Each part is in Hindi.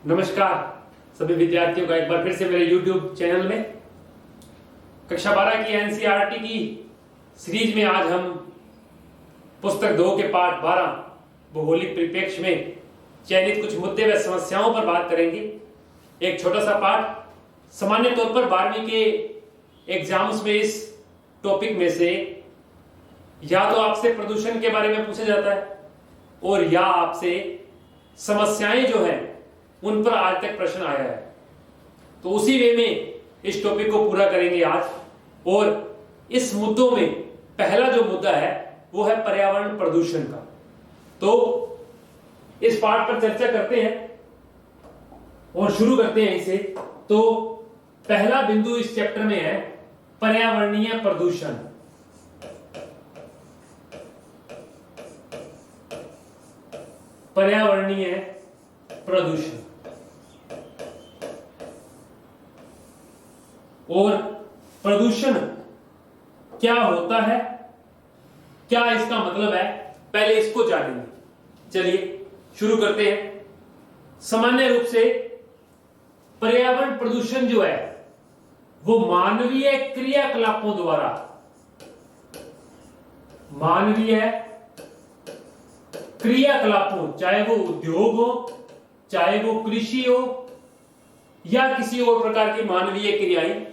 नमस्कार सभी विद्यार्थियों का एक बार फिर से मेरे YouTube चैनल में कक्षा 12 की एनसीईआरटी की सीरीज में आज हम पुस्तक 2 के पाठ 12 भौगोलिक परिप्रेक्ष्य में चयनित कुछ मुद्दे व समस्याओं पर बात करेंगे। एक छोटा सा पाठ। सामान्य तौर पर 12वीं के एग्जाम्स में इस टॉपिक में से या तो आपसे प्रदूषण के बारे में पूछा जाता है और या आपसे समस्याएं जो है उन पर आज तक प्रश्न आया है। तो उसी वे में इस टॉपिक को पूरा करेंगे आज। और इस मुद्दों में पहला जो मुद्दा है वो है पर्यावरण प्रदूषण का। तो इस पाठ पर चर्चा करते हैं और शुरू करते हैं इसे। तो पहला बिंदु इस चैप्टर में है पर्यावरणीय प्रदूषण। पर्यावरणीय प्रदूषण और प्रदूषण क्या होता है, क्या इसका मतलब है, पहले इसको जानेंगे। चलिए शुरू करते हैं। सामान्य रूप से पर्यावरण प्रदूषण जो है वो मानवीय क्रियाकलापों द्वारा, मानवीय क्रियाकलापों, चाहे वो उद्योग हो, चाहे वो कृषि हो या किसी और प्रकार की मानवीय क्रियाएं,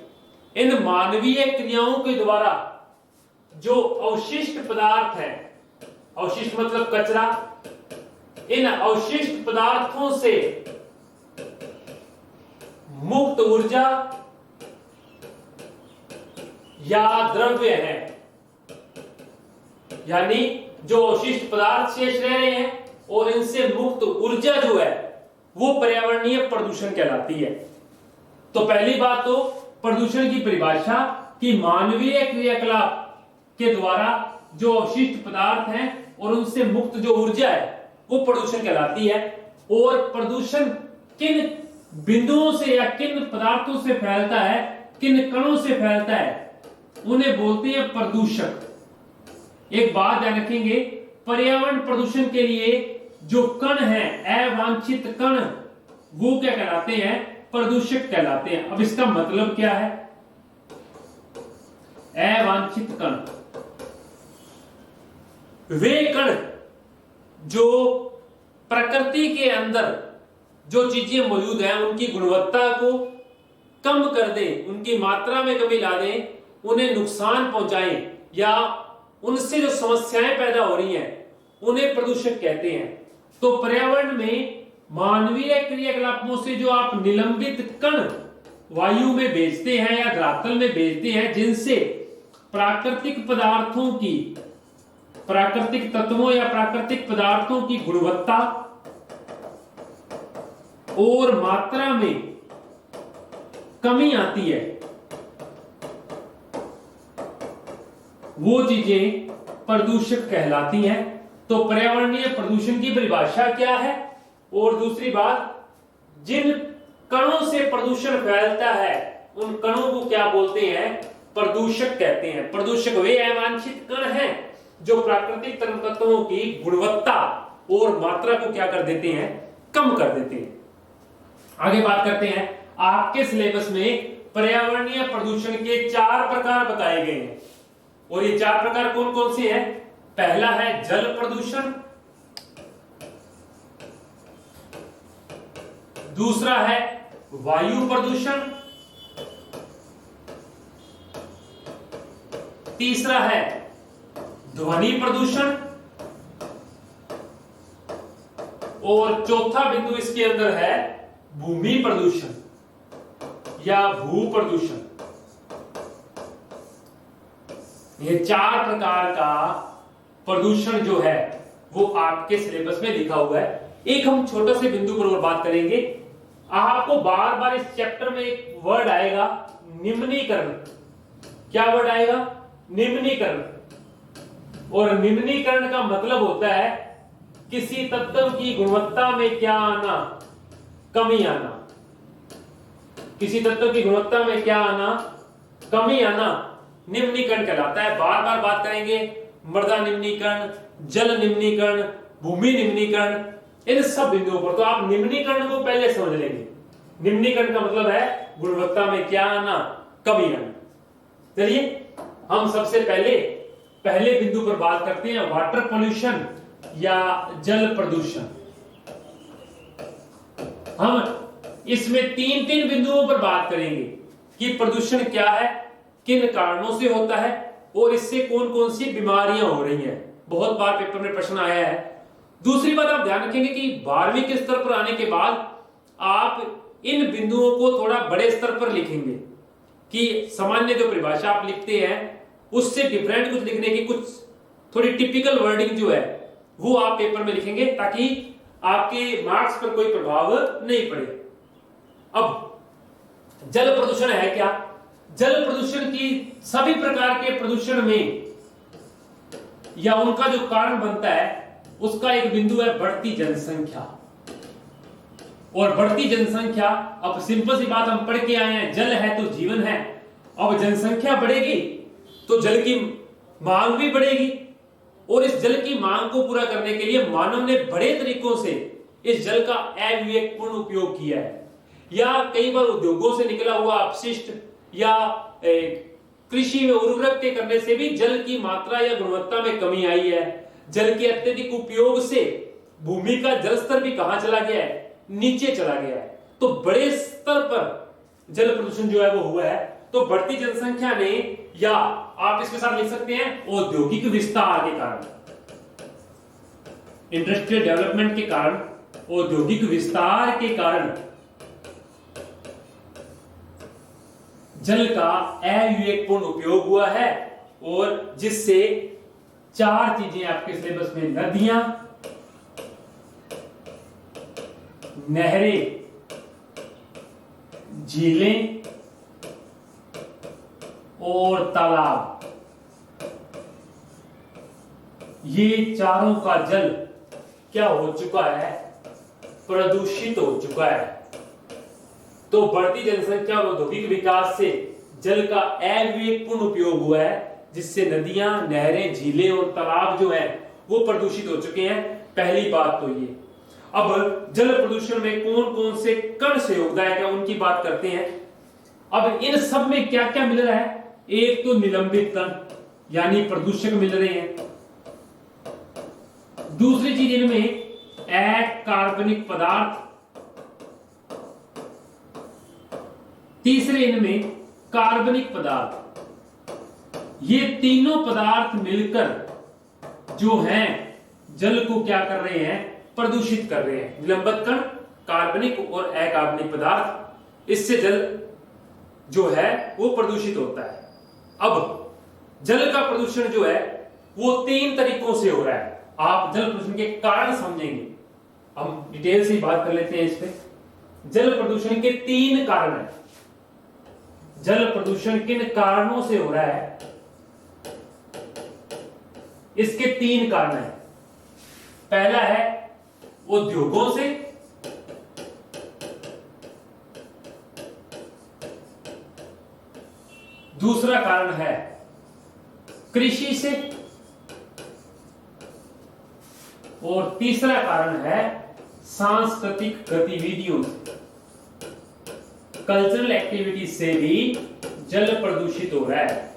इन मानवीय क्रियाओं के द्वारा जो अवशिष्ट पदार्थ है, अवशिष्ट मतलब कचरा, इन अवशिष्ट पदार्थों से मुक्त ऊर्जा या द्रव्य है, यानी जो अवशिष्ट पदार्थ शेष रह रहे हैं और इनसे मुक्त ऊर्जा जो है वो पर्यावरणीय प्रदूषण कहलाती है। तो पहली बात तो प्रदूषण की परिभाषा कि मानवीय क्रियाकलाप के द्वारा जो अवशिष्ट पदार्थ हैं और उनसे मुक्त जो ऊर्जा है वो प्रदूषण कहलाती है। और प्रदूषण किन बिंदुओं से या किन पदार्थों से फैलता है, किन कणों से फैलता है, उन्हें बोलते हैं प्रदूषक। एक बात ध्यान रखेंगे, पर्यावरण प्रदूषण के लिए जो कण है, अवांछित कण, वो क्या कहलाते हैं? प्रदूषक कहलाते हैं। अब इसका मतलब क्या है? अवांछित कण वे कण जो प्रकृति के अंदर जो चीजें मौजूद हैं उनकी गुणवत्ता को कम कर दें, उनकी मात्रा में कमी ला दें, उन्हें नुकसान पहुंचाएं या उनसे जो समस्याएं पैदा हो रही हैं उन्हें प्रदूषक कहते हैं। तो पर्यावरण में मानवीय क्रियाकलापों से जो आप निलंबित कण वायु में भेजते हैं या धरातल में भेजते हैं, जिनसे प्राकृतिक पदार्थों की, प्राकृतिक तत्वों या प्राकृतिक पदार्थों की गुणवत्ता और मात्रा में कमी आती है, वो चीजें प्रदूषक कहलाती हैं। तो पर्यावरणीय प्रदूषण की परिभाषा क्या है? और दूसरी बात, जिन कणों से प्रदूषण फैलता है उन कणों को क्या बोलते हैं? प्रदूषक कहते हैं। प्रदूषक वे अवांछित कण हैं जो प्राकृतिक तत्वों की गुणवत्ता और मात्रा को क्या कर देते हैं? कम कर देते हैं। आगे बात करते हैं। आपके सिलेबस में पर्यावरणीय प्रदूषण के 4 प्रकार बताए गए हैं और ये 4 प्रकार कौन कौन से हैं? पहला है जल प्रदूषण, दूसरा है वायु प्रदूषण, तीसरा है ध्वनि प्रदूषण और चौथा बिंदु इसके अंदर है भूमि प्रदूषण या भू प्रदूषण। ये 4 प्रकार का प्रदूषण जो है वो आपके सिलेबस में लिखा हुआ है। एक हम छोटे से बिंदु पर और बात करेंगे। आपको बार बार इस चैप्टर में एक वर्ड आएगा, निम्नीकरण। क्या वर्ड आएगा? निम्नीकरण। और निम्नीकरण का मतलब होता है किसी तत्व की गुणवत्ता में क्या आना? कमी आना। किसी तत्व की गुणवत्ता में क्या आना? कमी आना निम्नीकरण कहलाता है। बार बार बात करेंगे मृदा निम्नीकरण, जल निम्नीकरण, भूमि निम्नीकरण, इन सब बिंदुओं पर। तो आप निम्नीकरण को पहले समझ लेंगे। निम्नीकरण का मतलब है गुणवत्ता में क्या आना, कमी आना। चलिए हम सबसे पहले बिंदु पर बात करते हैं, वाटर पोल्यूशन या जल प्रदूषण। हम इसमें तीन बिंदुओं पर बात करेंगे कि प्रदूषण क्या है, किन कारणों से होता है और इससे कौन कौन सी बीमारियां हो रही हैं। बहुत बार पेपर में प्रश्न आया है। दूसरी बात आप ध्यान रखेंगे कि 12वीं के स्तर पर आने के बाद आप इन बिंदुओं को थोड़ा बड़े स्तर पर लिखेंगे कि सामान्य जो परिभाषा आप लिखते हैं उससे डिफरेंट कुछ लिखने की, कुछ थोड़ी टिपिकल वर्डिंग जो है वो आप पेपर में लिखेंगे ताकि आपके मार्क्स पर कोई प्रभाव नहीं पड़े। अब जल प्रदूषण है क्या? जल प्रदूषण की सभी प्रकार के प्रदूषण में या उनका जो कारण बनता है उसका एक बिंदु है बढ़ती जनसंख्या। और बढ़ती जनसंख्या, अब सिंपल सी बात हम पढ़ के आए हैं, जल है तो जीवन है। अब जनसंख्या बढ़ेगी तो जल की मांग भी बढ़ेगी और इस जल की मांग को पूरा करने के लिए मानव ने बड़े तरीकों से इस जल का अविवेकपूर्ण उपयोग किया है। या कई बार उद्योगों से निकला हुआ अपशिष्ट या कृषि में उर्वरक के करने से भी जल की मात्रा या गुणवत्ता में कमी आई है। जल के अत्यधिक उपयोग से भूमि का जल स्तर भी कहां चला गया है? नीचे चला गया है। तो बड़े स्तर पर जल प्रदूषण जो है वो हुआ है। तो बढ़ती जनसंख्या ने, या आप इसके साथ लिख सकते हैं औद्योगिक विस्तार के कारण, इंडस्ट्रियल डेवलपमेंट के कारण, औद्योगिक विस्तार के कारण जल का अविवेकपूर्ण उपयोग हुआ है और जिससे 4 चीजें आपके सिलेबस में, नदियां, नहरें, झीलें और तालाब, ये चारों का जल क्या हो चुका है? प्रदूषित हो चुका है। तो बढ़ती जनसंख्या और औद्योगिक विकास से जल का अविवेकपूर्ण उपयोग हुआ है जिससे नदियां, नहरें, झीलें और तालाब जो है वो प्रदूषित हो चुके हैं। पहली बात तो ये। अब जल प्रदूषण में कौन कौन से कण से योगदायक है उनकी बात करते हैं। अब इन सब में क्या क्या मिल रहा है? एक तो निलंबित कण यानी प्रदूषक मिल रहे हैं। दूसरी चीज इनमें अकार्बनिक पदार्थ, तीसरे इनमें कार्बनिक पदार्थ। ये तीनों पदार्थ मिलकर जो हैं जल को क्या कर रहे हैं? प्रदूषित कर रहे हैं। निलंबित कण, कार्बनिक और अकार्बनिक पदार्थ, इससे जल जो है वो प्रदूषित होता है। अब जल का प्रदूषण जो है वो 3 तरीकों से हो रहा है। आप जल प्रदूषण के कारण समझेंगे, हम डिटेल से बात कर लेते हैं इस पे। जल प्रदूषण के 3 कारण हैं। जल प्रदूषण किन कारणों से हो रहा है? इसके 3 कारण हैं। पहला है उद्योगों से, दूसरा कारण है कृषि से और तीसरा कारण है सांस्कृतिक गतिविधियों से। कल्चरल एक्टिविटी से भी जल प्रदूषित हो रहा है।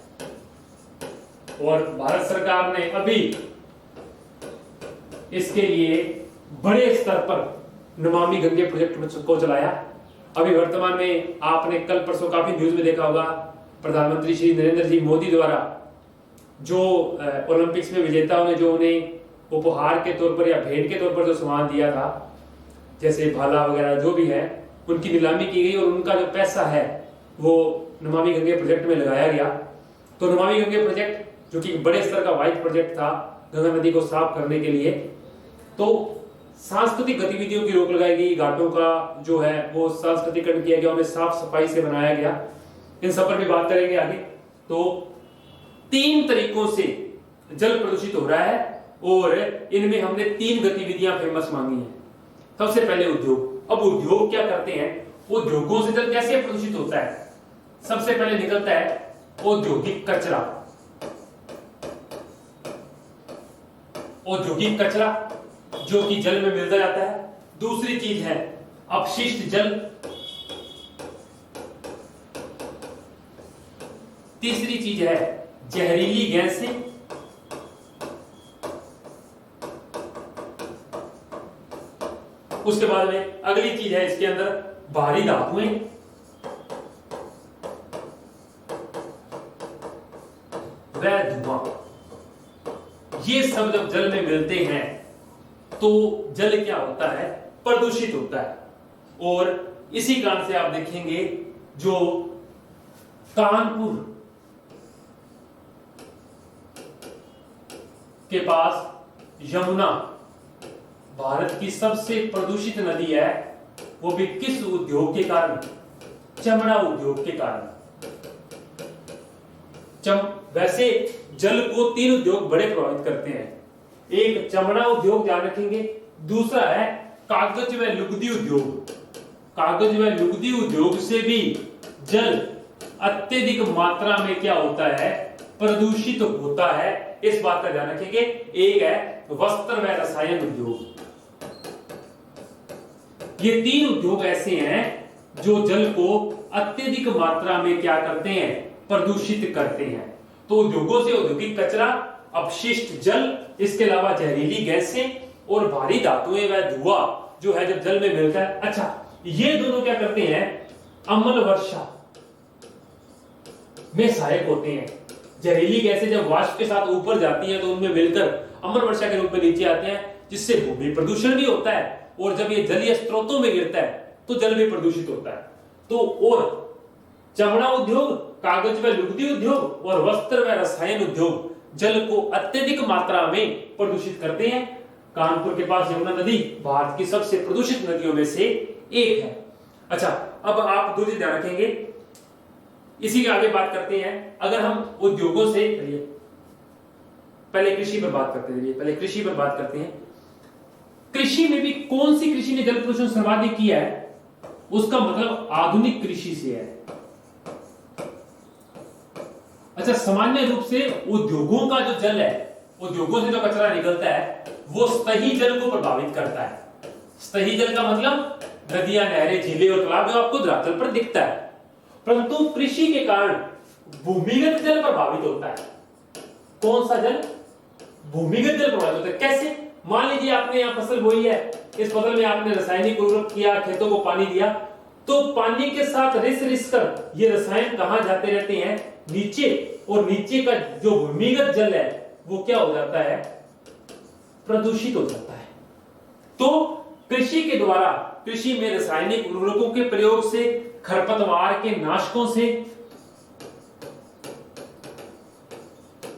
और भारत सरकार ने अभी इसके लिए बड़े स्तर पर नमामि गंगे प्रोजेक्ट को चलाया। अभी वर्तमान में आपने कल परसों काफी न्यूज में देखा होगा, प्रधानमंत्री श्री नरेंद्र जी मोदी द्वारा जो ओलंपिक्स में विजेताओं ने जो उन्हें उपहार के तौर पर या भेंट के तौर पर जो सामान दिया था, जैसे भाला वगैरह जो भी है, उनकी नीलामी की गई और उनका जो पैसा है वो नमामि गंगे प्रोजेक्ट में लगाया गया। तो नमामि गंगे प्रोजेक्ट जो कि बड़े स्तर का वाइड प्रोजेक्ट था गंगा नदी को साफ करने के लिए, तो सांस्कृतिक गतिविधियों की रोक लगाई गई, घाटों का जो है वो सांस्कृतिकरण किया गया, उन्हें साफ सफाई से बनाया गया। इन सब पर भी बात करेंगे आगे। तो 3 तरीकों से जल प्रदूषित हो रहा है और इनमें हमने 3 गतिविधियां फेमस मांगी हैं। सबसे पहले उद्योग। अब उद्योग क्या करते हैं? उद्योगों से जल कैसे प्रदूषित होता है? सबसे पहले निकलता है औद्योगिक कचरा। औद्योगिक कचरा जो कि जल में मिलता जाता है। दूसरी चीज है अपशिष्ट जल। तीसरी चीज है जहरीली गैसें। उसके बाद में अगली चीज है इसके अंदर भारी धातुएं। वह धुआं। ये सब जब जल में मिलते हैं तो जल क्या होता है? प्रदूषित होता है। और इसी कारण से आप देखेंगे जो कानपुर के पास यमुना भारत की सबसे प्रदूषित नदी है, वो भी किस उद्योग के कारण? चमड़ा उद्योग के कारण। वैसे जल को 3 उद्योग बड़े प्रभावित करते हैं। एक चमड़ा उद्योग ध्यान रखेंगे, दूसरा है कागज व लुगदी उद्योग। कागज व लुगदी उद्योग से भी जल अत्यधिक मात्रा में क्या होता है? प्रदूषित होता है। इस बात का ध्यान रखेंगे। एक है वस्त्र व रसायन उद्योग। ये 3 उद्योग ऐसे हैं जो जल को अत्यधिक मात्रा में क्या करते हैं? प्रदूषित करते हैं। तो उद्योगों से औद्योगिक कचरा, अपशिष्ट जल, इसके अलावा जहरीली गैसें और भारी धातुएं व धुआं जो है जब जल में मिलता है। अच्छा, ये दोनों क्या करते हैं? अम्ल वर्षा में सहायक होते हैं। जहरीली गैसें जब वाष्प के साथ ऊपर जाती हैं तो उनमें मिलकर अम्ल वर्षा के रूप में नीचे आते हैं, जिससे भूमि प्रदूषण भी होता है। और जब ये जलीय स्रोतों में गिरता है तो जल भी प्रदूषित होता है। तो और चमड़ा उद्योग, कागज व लुगदी उद्योग और वस्त्र व रसायन उद्योग जल को अत्यधिक मात्रा में प्रदूषित करते हैं। कानपुर के पास यमुना नदी भारत की सबसे प्रदूषित नदियों में से एक है। अच्छा, अब आप दूसरी ध्यान रखेंगे, इसी के आगे बात करते हैं। अगर हम उद्योगों से पहले कृषि पर बात करते हैं, कृषि में भी कौन सी कृषि ने जल प्रदूषण सर्वाधिक किया है? उसका मतलब आधुनिक कृषि से है। अच्छा, सामान्य रूप से उद्योगों का जो जल है, उद्योगों से जो कचरा निकलता है वो सतही जल को प्रभावित करता है। सतही जल का मतलब नदियां, नहरें, झीलें और तालाब जो आपको धरातल पर दिखता है। परंतु कृषि के कारण भूमिगत जल प्रभावित होता है। कौन सा जल? भूमिगत जल प्रभावित होता है। कैसे? मान लीजिए आपने यहाँ फसल बोई है, इस फसल में आपने रासायनिक उर्वरक किया, खेतों को पानी दिया, तो पानी के साथ रिस कर ये रसायन कहां जाते रहते हैं? नीचे। और नीचे का जो भूमिगत जल है वो क्या हो जाता है? प्रदूषित हो जाता है। तो कृषि के द्वारा, कृषि में रासायनिक उर्वरकों के प्रयोग से, खरपतवार के नाशकों से,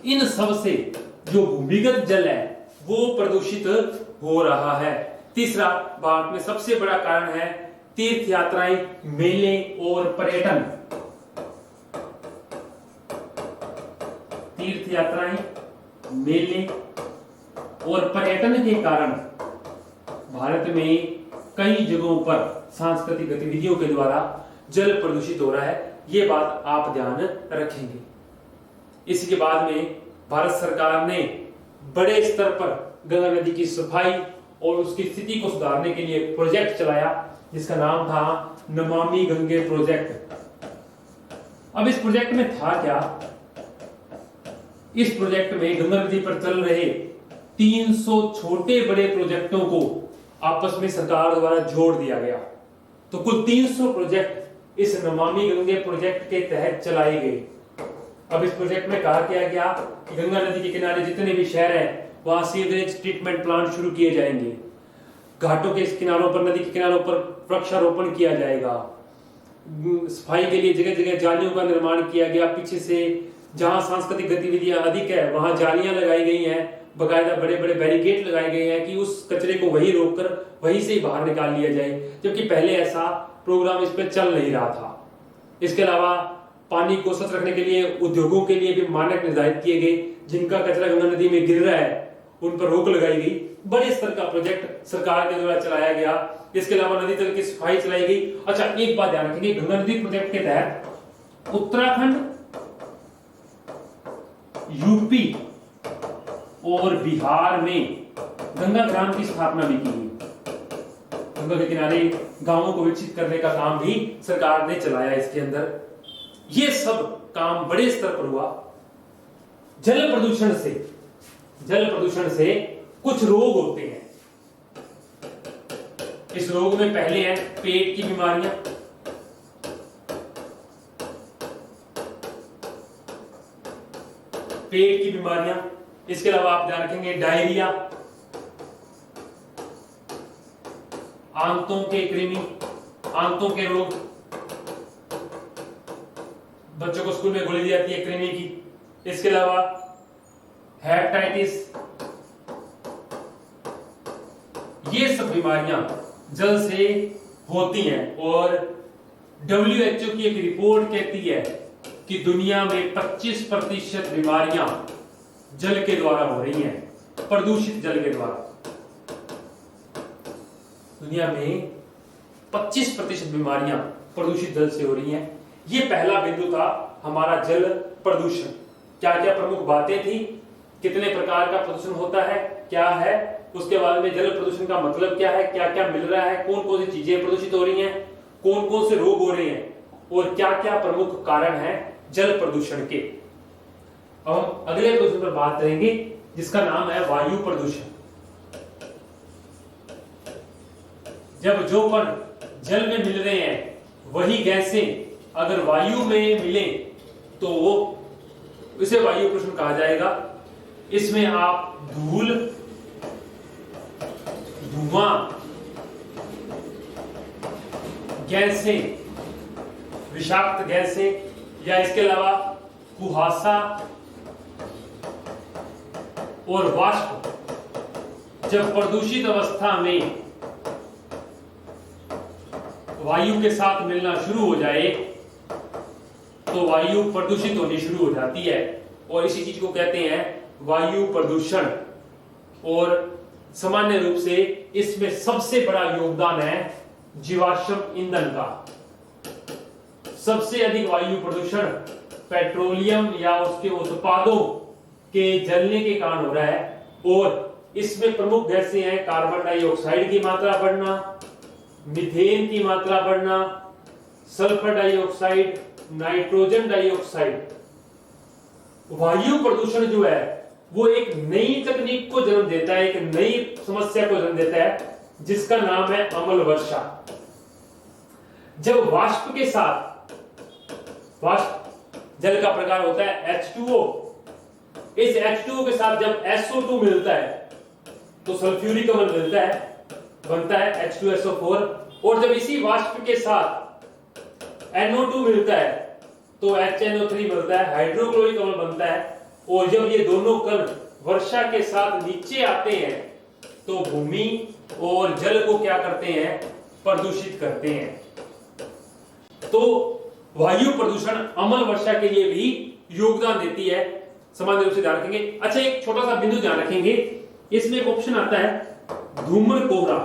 इन सब से जो भूमिगत जल है वो प्रदूषित हो रहा है। तीसरा, भारत में सबसे बड़ा कारण है तीर्थ यात्राएं, मेले और पर्यटन। तीर्थ यात्राएं, मेले और पर्यटन के कारण भारत में कई जगहों पर सांस्कृतिक गतिविधियों के द्वारा जल प्रदूषित हो रहा है। यह बात आप ध्यान रखेंगे। इसी के बाद में भारत सरकार ने बड़े स्तर पर गंगा नदी की सफाई और उसकी स्थिति को सुधारने के लिए प्रोजेक्ट चलाया, जिसका नाम था नमामि गंगे प्रोजेक्ट। अब इस प्रोजेक्ट में था क्या? इस प्रोजेक्ट में गंगा नदी पर चल रहे 300 छोटे बड़े प्रोजेक्टों को आपस में सरकार द्वारा जोड़ दिया गया। तो कुल 300 प्रोजेक्ट इस नमामि गंगे प्रोजेक्ट के तहत चलाए गए। अब इस प्रोजेक्ट में कहा गया कि गंगा नदी के किनारे जितने भी शहर हैं वहां सीवरेज ट्रीटमेंट प्लांट शुरू किए जाएंगे। घाटों के किनारों पर, नदी के किनारों पर वृक्षारोपण किया जाएगा। सफाई के लिए जगह जगह जालियों का निर्माण किया गया। पीछे से जहां सांस्कृतिक गतिविधियां अधिक है वहां जालियां लगाई गई हैं, बकायदा बड़े बड़े बैरिकेड लगाए गए हैं कि उस कचरे को वहीं रोककर वहीं से बाहर निकाल लिया जाए, जबकि पहले ऐसा प्रोग्राम इस पर चल नहीं रहा था। इसके अलावा पानी को स्वच्छ रखने के लिए उद्योगों के लिए भी मानक निर्धारित किए गए। जिनका कचरा गंगा नदी में गिर रहा है उन पर रोक लगाई गई। बड़े स्तर का प्रोजेक्ट सरकार के द्वारा चलाया गया। इसके अलावा नदी तल की सफाई चलाई गई। अच्छा, एक बात ध्यान रखेंगे, गंगा नदी प्रोजेक्ट के तहत उत्तराखंड, यूपी और बिहार में गंगा ग्राम की स्थापना भी की गई। गंगा के किनारे गांवों को विकसित करने का काम भी सरकार ने चलाया इसके अंदर। ये सब काम बड़े स्तर पर हुआ। जल प्रदूषण से कुछ रोग होते हैं। इस रोग में पहले है पेट की बीमारियां, इसके अलावा आप ध्यान रखेंगे डायरिया, आंतों के कृमि, आंतों के रोग, बच्चों को स्कूल में गोली दी जाती है कृमि की। इसके अलावा हेपेटाइटिस, ये सब बीमारियां जल से होती हैं। और WHO की एक रिपोर्ट कहती है कि दुनिया में 25% बीमारियां जल के द्वारा हो रही हैं, प्रदूषित जल के द्वारा। दुनिया में 25% बीमारियां प्रदूषित जल से हो रही हैं। ये पहला बिंदु था हमारा जल प्रदूषण। क्या क्या प्रमुख बातें थी, कितने प्रकार का प्रदूषण होता है, क्या है, उसके बाद में जल प्रदूषण का मतलब क्या है, क्या क्या मिल रहा है, कौन कौन सी चीजें प्रदूषित हो रही हैं, कौन कौन से रोग हो रहे हैं, और क्या क्या प्रमुख कारण है जल प्रदूषण के। अब हम अगले प्रदूषण पर बात करेंगे जिसका नाम है वायु प्रदूषण। जब जो कण जल में मिल रहे हैं वही गैसें अगर वायु में मिले तो इसे वायु प्रदूषण कहा जाएगा। इसमें आप धूल, धुआं, गैसें, विषाक्त गैसें, या इसके अलावा कुहासा और वाष्प जब प्रदूषित अवस्था में वायु के साथ मिलना शुरू हो जाए तो वायु प्रदूषित होनी शुरू हो जाती है, और इसी चीज को कहते हैं वायु प्रदूषण। और सामान्य रूप से इसमें सबसे बड़ा योगदान है जीवाश्म ईंधन का। सबसे अधिक वायु प्रदूषण पेट्रोलियम या उसके उत्पादों के जलने के कारण हो रहा है। और इसमें प्रमुख गैसें हैं कार्बन डाइऑक्साइड की मात्रा बढ़ना, मीथेन की मात्रा बढ़ना, सल्फर डाइऑक्साइड, नाइट्रोजन डाइऑक्साइड। वायु प्रदूषण जो है वो एक नई तकनीक को जन्म देता है, एक नई समस्या को जन्म देता है जिसका नाम है अम्ल वर्षा। जब वाष्प के साथ, वाष्प जल का प्रकार होता है H2O, इस H2O के साथ जब SO2 मिलता है तो सल्फ्यूरिक अम्ल मिलता है, बनता है H2SO4। और जब इसी वाष्प के साथ NO2 मिलता है तो HNO3 मिलता है, हाइड्रोक्लोरिक अम्ल बनता है। और जब ये दोनों कण वर्षा के साथ नीचे आते हैं तो भूमि और जल को क्या करते हैं, प्रदूषित करते हैं। तो वायु प्रदूषण अम्ल वर्षा के लिए भी योगदान देती है, सामान्य रूप से ध्यान रखेंगे। अच्छा, एक छोटा सा बिंदु ध्यान रखेंगे, इसमें एक ऑप्शन आता है धूम्र कोहरा।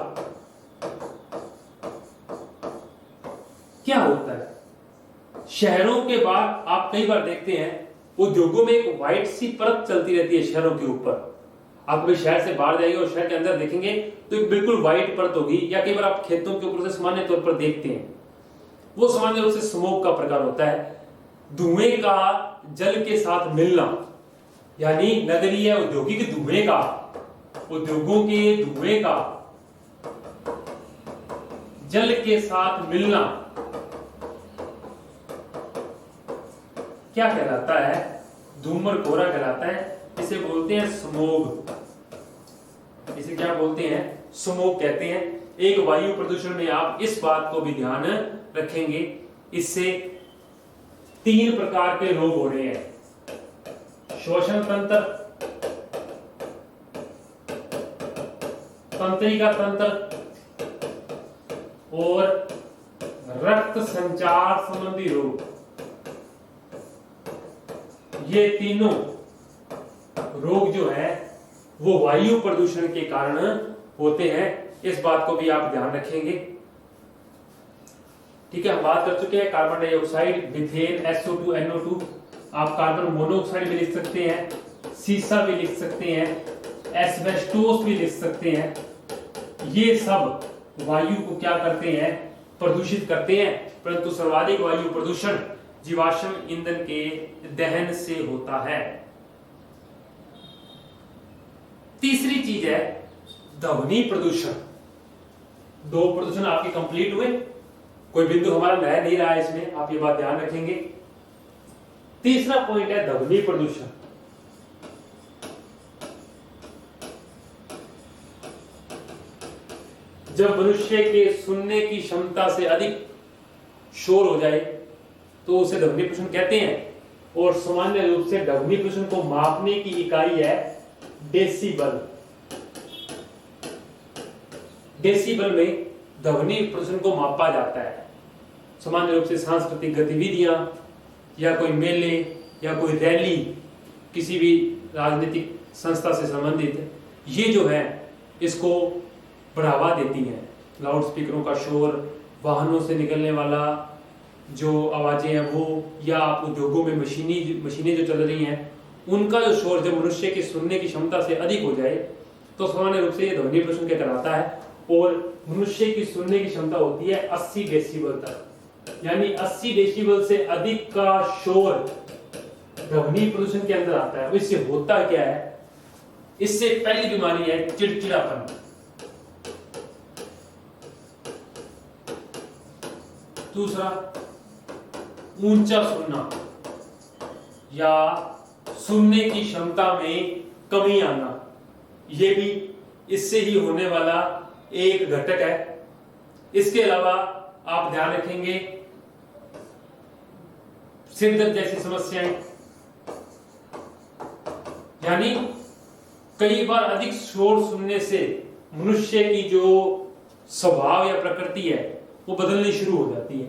क्या होता है? शहरों के बाहर आप कई बार देखते हैं उद्योगों में एक व्हाइट सी परत चलती रहती है शहरों के ऊपर। आप कभी शहर से बाहर जाएंगे और शहर के अंदर देखेंगे तो एक बिल्कुल व्हाइट परत होगी, या कई बार आप खेतों के ऊपर से सामान्य तौर पर देखते हैं, वो सामान्य रूप से स्मोक का प्रकार होता है। धुएं का जल के साथ मिलना, यानी नगरीय औद्योगिक धुएं का, उद्योगों के धुएं का जल के साथ मिलना क्या कहलाता है? धूम्र कोहरा कहलाता है। इसे बोलते हैं स्मोग। इसे क्या बोलते हैं? स्मोग कहते हैं। एक वायु प्रदूषण में आप इस बात को भी ध्यान रखेंगे, इससे 3 प्रकार के रोग हो रहे हैं: श्वसन तंत्र, तंत्रिका तंत्र और रक्त संचार संबंधी रोग। ये तीनों रोग जो है वो वायु प्रदूषण के कारण होते हैं। इस बात को भी आप ध्यान रखेंगे। ठीक है, हम बात कर चुके हैं carbon dioxide, methane, SO2, NO2। आप कार्बन मोनोऑक्साइड भी लिख सकते हैं, सीसा भी लिख सकते हैं, एस्बेस्टोस भी लिख सकते हैं। ये सब वायु को क्या करते हैं, प्रदूषित करते हैं। परंतु सर्वाधिक वायु प्रदूषण जीवाश्म ईंधन के दहन से होता है। तीसरी चीज है ध्वनि प्रदूषण। दो प्रदूषण आपके कंप्लीट हुए, कोई बिंदु हमारा रह नहीं रहा है इसमें, आप ये बात ध्यान रखेंगे। तीसरा पॉइंट है ध्वनि प्रदूषण। जब मनुष्य के सुनने की क्षमता से अधिक शोर हो जाए तो उसे ध्वनि प्रदूषण कहते हैं। और सामान्य रूप से ध्वनि प्रदूषण को मापने की इकाई है डेसिबल। डेसिबल में ध्वनि प्रदूषण को मापा जाता है। सामान्य रूप से सांस्कृतिक गतिविधियां या कोई मेले या कोई रैली, किसी भी राजनीतिक संस्था से संबंधित, ये जो है इसको बढ़ावा देती हैं। लाउड स्पीकरों का शोर, वाहनों से निकलने वाला जो आवाजें हैं वो, या आप उद्योगों में मशीनें जो चल रही हैं उनका जो शोर जब मनुष्य की सुनने की क्षमता से अधिक हो जाए तो सामान्य रूप से ये ध्वनि प्रदूषण क्या कहलाता है। और मनुष्य की सुनने की क्षमता होती है 80 डेसिबल तक, यानी 80 डेसिबल से अधिक का शोर ध्वनि प्रदूषण के अंदर आता है। इससे होता क्या है, इससे पहली बीमारी है चिड़चिड़ापन। दूसरा ऊंचा सुनना या सुनने की क्षमता में कमी आना, यह भी इससे ही होने वाला एक घटक है। इसके अलावा आप ध्यान रखेंगे सिर दर्द जैसी समस्याएं, यानी कई बार अधिक शोर सुनने से मनुष्य की जो स्वभाव या प्रकृति है वो बदलनी शुरू हो जाती है।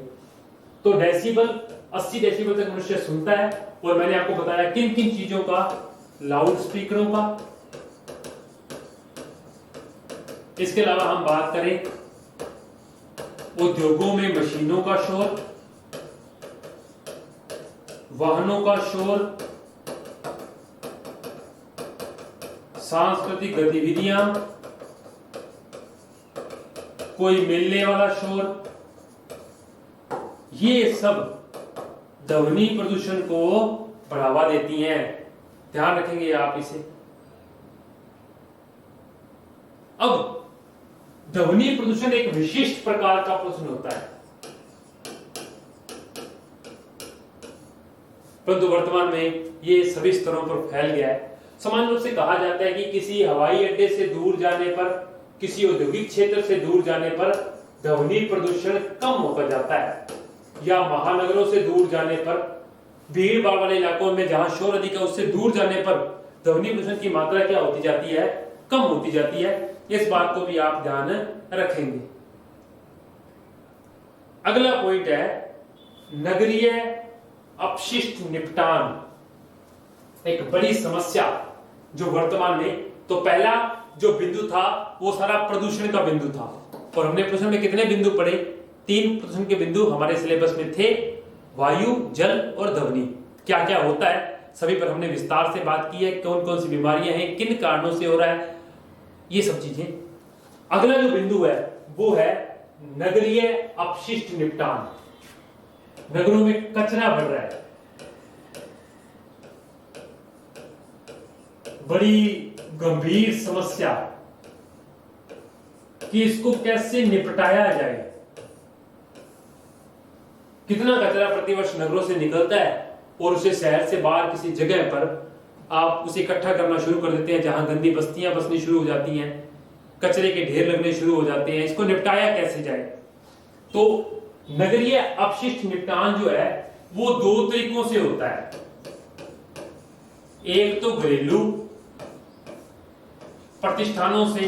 तो डेसिबल 80 डेसिबल तक मनुष्य सुनता है। और मैंने आपको बताया किन किन चीजों का, लाउड स्पीकरों का। इसके अलावा हम बात करें उद्योगों में मशीनों का शोर, वाहनों का शोर, सांस्कृतिक गतिविधियां, कोई मिलने वाला शोर, ये सब ध्वनि प्रदूषण को बढ़ावा देती हैं। ध्यान रखेंगे आप इसे। अब ध्वनि प्रदूषण एक विशिष्ट प्रकार का प्रदूषण होता है, परंतु वर्तमान में ये सभी स्तरों पर फैल गया है। सामान्य रूप से कहा जाता है कि किसी हवाई अड्डे से दूर जाने पर, किसी औद्योगिक क्षेत्र से दूर जाने पर ध्वनि प्रदूषण कम होता जाता है, या महानगरों से दूर जाने पर, भीड़ भाड़ वाले इलाकों में जहां शोर अधिक है उससे दूर जाने पर ध्वनि प्रदूषण की मात्रा क्या होती जाती है, कम होती जाती है। इस बात को भी आप ध्यान रखेंगे। अगला पॉइंट है नगरीय अपशिष्ट निपटान। एक बड़ी समस्या जो वर्तमान में, तो पहला जो बिंदु था वो सारा प्रदूषण का बिंदु था। और हमने प्रदूषण में कितने बिंदु पढ़े, 3 प्रदूषण के बिंदु हमारे सिलेबस में थे, वायु, जल और ध्वनि। क्या क्या होता है सभी पर हमने विस्तार से बात की है, कौन कौन सी बीमारियां हैं, किन कारणों से हो रहा है, ये सब चीजें। अगला जो बिंदु है वो है नगरीय अपशिष्ट निपटान। नगरों में कचरा बढ़ रहा है, बड़ी गंभीर समस्या कि इसको कैसे निपटाया जाए। कितना कचरा प्रतिवर्ष नगरों से निकलता है और उसे शहर से बाहर किसी जगह पर आप उसे इकट्ठा करना शुरू कर देते हैं, जहां गंदी बस्तियां बसनी शुरू हो जाती हैं, कचरे के ढेर लगने शुरू हो जाते हैं। इसको निपटाया कैसे जाए? तो नगरीय अपशिष्ट निपटान जो है वो 2 तरीकों से होता है। एक तो घरेलू प्रतिष्ठानों से,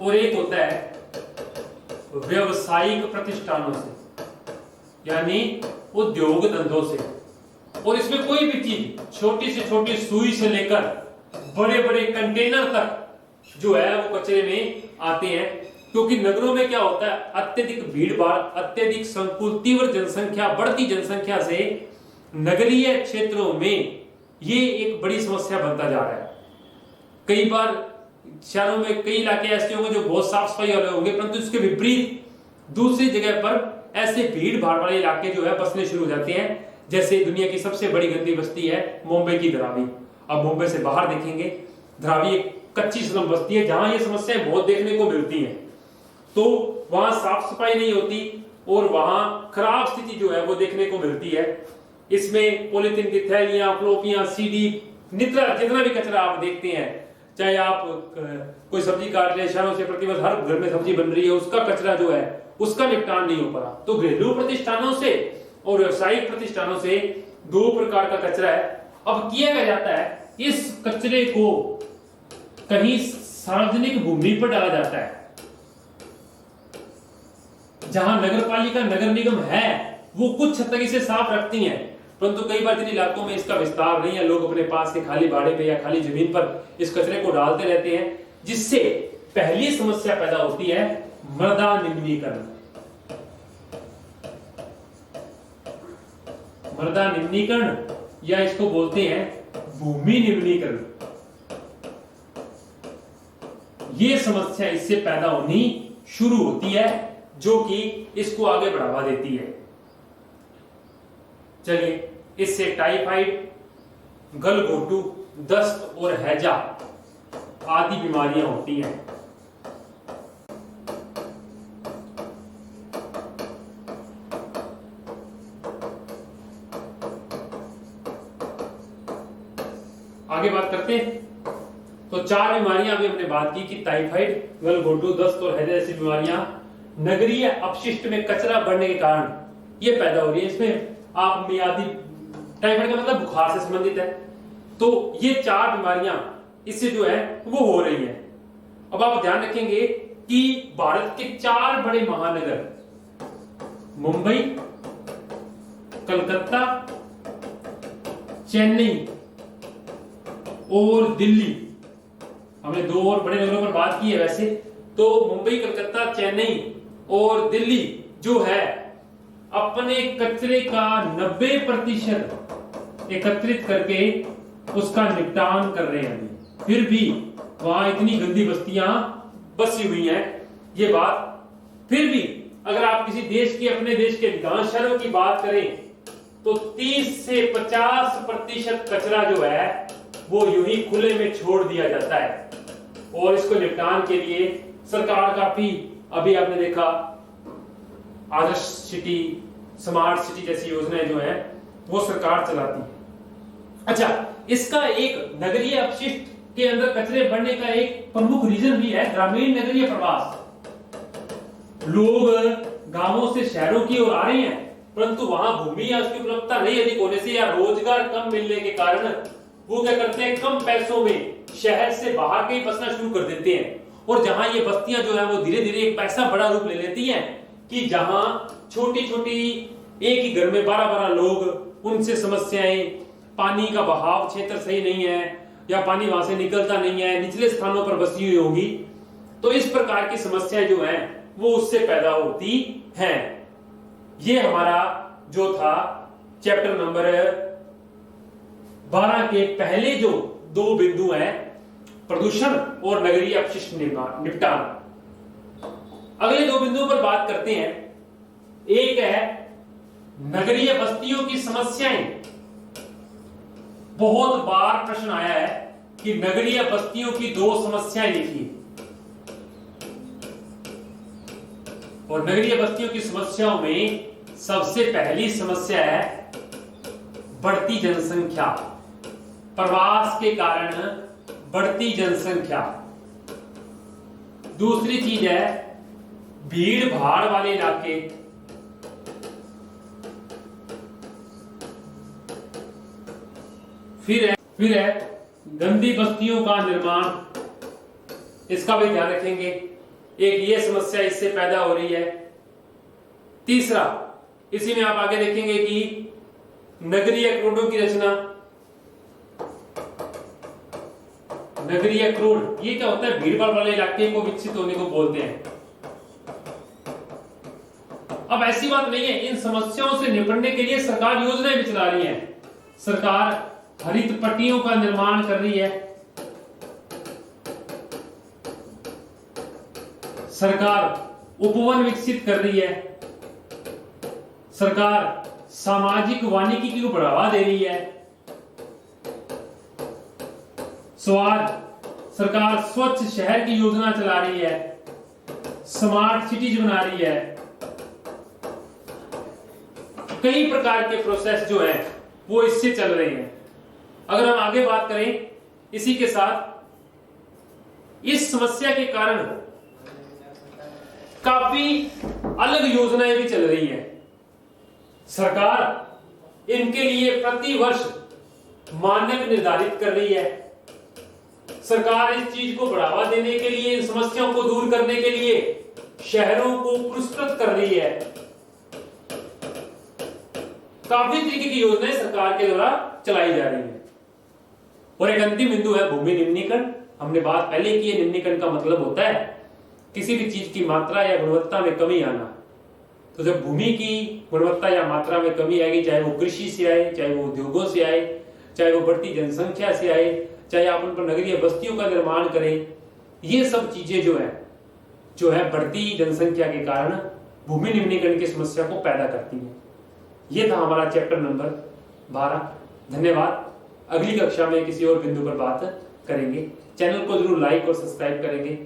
और एक होता है व्यवसायिक प्रतिष्ठानों से, यानी उद्योग धंधों से। और इसमें कोई भी चीज, छोटी से छोटी सुई से लेकर बड़े बड़े कंटेनर तक जो है वो कचरे में आते हैं। क्योंकि नगरों में क्या होता है, अत्यधिक भीड़ भाड़, अत्यधिक संकुल, तीव्र जनसंख्या, बढ़ती जनसंख्या से नगरीय क्षेत्रों में ये एक बड़ी समस्या बनता जा रहा है। कई बार शहरों में कई इलाके ऐसे होंगे जो बहुत साफ सफाई वाले होंगे, परंतु इसके विपरीत दूसरी जगह पर ऐसे भीड़ भाड़ वाले इलाके जो है बसने शुरू हो जाते हैं। जैसे दुनिया की सबसे बड़ी गंदी बस्ती है मुंबई की धरावी। अब मुंबई से बाहर देखेंगे, धरावी एक कच्ची स्लम बस्ती है जहां ये समस्याएं बहुत देखने को मिलती हैं। तो वहां साफ सफाई नहीं होती और वहां खराब स्थिति जो है वो देखने को मिलती है। इसमें पॉलिथीन की थैलियां, फ्लोपियां, सीडी, नित्रा जितना भी कचरा आप देखते हैं, चाहे आप कोई सब्जी काट रहे, शहरों से प्रतिवर्ष हर घर में सब्जी बन रही है, उसका कचरा जो है उसका निपटान नहीं हो पा रहा। तो घरेलू प्रतिष्ठानों से और व्यावसायिक प्रतिष्ठानों से दो प्रकार का कचरा है। अब किया क्या जाता है, इस कचरे को कहीं सार्वजनिक भूमि पर डाला जाता है। जहां नगरपालिका, नगर निगम है वो कुछ हद तक इसे साफ रखती हैं, परंतु कई बार जिन इलाकों में इसका विस्तार नहीं है, लोग अपने पास के खाली बाड़े पे या खाली जमीन पर इस कचरे को डालते रहते हैं, जिससे पहली समस्या पैदा होती है मृदा निम्नीकरण। मृदा निम्नीकरण या इसको बोलते हैं भूमि निम्नीकरण। ये समस्या इससे पैदा होनी शुरू होती है, जो कि इसको आगे बढ़ावा देती है। चलिए, इससे टाइफाइड, गलघोटू, दस्त और हैजा आदि बीमारियां होती हैं। आगे बात करते हैं। तो चार बीमारियां अभी हमने बात की कि टाइफाइड, गलघोटू, दस्त और हैजा जैसी बीमारियां नगरीय अपशिष्ट में कचरा बढ़ने के कारण ये पैदा हो रही है। इसमें आप मियादी, टाइफाइड का मतलब बुखार से संबंधित है, तो ये चार बीमारियां इससे जो है वो हो रही हैं। अब आप ध्यान रखेंगे कि भारत के चार बड़े महानगर मुंबई, कलकत्ता, चेन्नई और दिल्ली, हमने दो और बड़े नगरों पर बात की है वैसे, तो मुंबई, कलकत्ता, चेन्नई और दिल्ली जो है अपने कचरे का 90% एकत्रित करके उसका निपटान कर रहे हैं। फिर भी वहां इतनी गंदी बस्तियां बसी हुई हैं। ये बात फिर भी अगर आप किसी देश की, अपने देश के अधिकांश शहरों की बात करें तो 30 से 50% कचरा जो है वो यूं ही खुले में छोड़ दिया जाता है। और इसको निपटान के लिए सरकार काफी, अभी आपने देखा आदर्श सिटी, स्मार्ट सिटी जैसी योजनाएं जो है वो सरकार चलाती है। अच्छा, इसका एक नगरीय अपशिष्ट के अंदर कचरे बढ़ने का एक प्रमुख रीजन भी है ग्रामीण नगरीय प्रवास। लोग गांवों से शहरों की ओर आ रहे हैं, परंतु वहां भूमि या उसकी उपलब्धता नहीं अधिक होने से या रोजगार कम मिलने के कारण वो क्या करते हैं, कम पैसों में शहर से बाहर कहीं बसना शुरू कर देते हैं। और जहां ये बस्तियां जो है वो धीरे धीरे एक पैसा बड़ा रूप ले लेती हैं कि जहां छोटी छोटी एक ही घर में 12-12 लोग, उनसे समस्याएं, पानी का बहाव क्षेत्र सही नहीं है या पानी वहां से निकलता नहीं है, निचले स्थानों पर बसी हुई होगी, तो इस प्रकार की समस्याएं जो हैं वो उससे पैदा होती हैं। ये हमारा जो था चैप्टर नंबर 12 के पहले जो दो बिंदु हैं, प्रदूषण और नगरीय अपशिष्ट निपटान। अगले दो बिंदुओं पर बात करते हैं। एक है नगरीय बस्तियों की समस्याएं। बहुत बार प्रश्न आया है कि नगरीय बस्तियों की दो समस्याएं लिखिए, और नगरीय बस्तियों की समस्याओं में सबसे पहली समस्या है बढ़ती जनसंख्या, प्रवास के कारण बढ़ती जनसंख्या। दूसरी चीज है भीड़ भाड़ वाले इलाके, फिर है गंदी बस्तियों का निर्माण, इसका भी ध्यान रखेंगे। एक ये समस्या इससे पैदा हो रही है। तीसरा, इसी में आप आगे देखेंगे कि नगरीय क्रोडों की रचना। नगरीय क्रोड ये क्या होता है, भीड़ भाड़ वाले इलाके को विकसित होने को बोलते हैं। अब ऐसी बात नहीं है, इन समस्याओं से निपटने के लिए सरकार योजनाएं भी चला रही है। सरकार हरित पट्टियों का निर्माण कर रही है। सरकार उपवन विकसित कर रही है। सरकार सामाजिक वानिकी को बढ़ावा दे रही है। सरकार स्वच्छ शहर की योजना चला रही है। स्मार्ट सिटीज बना रही है। कई प्रकार के प्रोसेस जो है वो इससे चल रहे हैं। अगर हम आगे बात करें, इसी के साथ इस समस्या के कारण काफी अलग योजनाएं भी चल रही हैं। सरकार इनके लिए प्रति वर्ष मानक निर्धारित कर रही है। सरकार इस चीज को बढ़ावा देने के लिए, इन समस्याओं को दूर करने के लिए शहरों को पुरस्कृत कर रही है। काफी तरीके की योजनाएं सरकार के द्वारा चलाई जा रही है। और एक अंतिम बिंदु है भूमि निम्नीकरण। हमने बात पहले की है, निम्नीकरण का मतलब होता है किसी भी चीज की मात्रा या गुणवत्ता में कमी आना। तो जब भूमि की गुणवत्ता या मात्रा में कमी आएगी, चाहे वो कृषि से आए, चाहे वो उद्योगों से आए, चाहे वो बढ़ती जनसंख्या से आए, चाहे आप उन पर नगरीय बस्तियों का निर्माण करें, ये सब चीजें जो है बढ़ती जनसंख्या के कारण भूमि निम्नीकरण की समस्या को पैदा करती है। ये था हमारा चैप्टर नंबर 12। धन्यवाद। अगली कक्षा में किसी और बिंदु पर बात करेंगे। चैनल को जरूर लाइक और सब्सक्राइब करेंगे।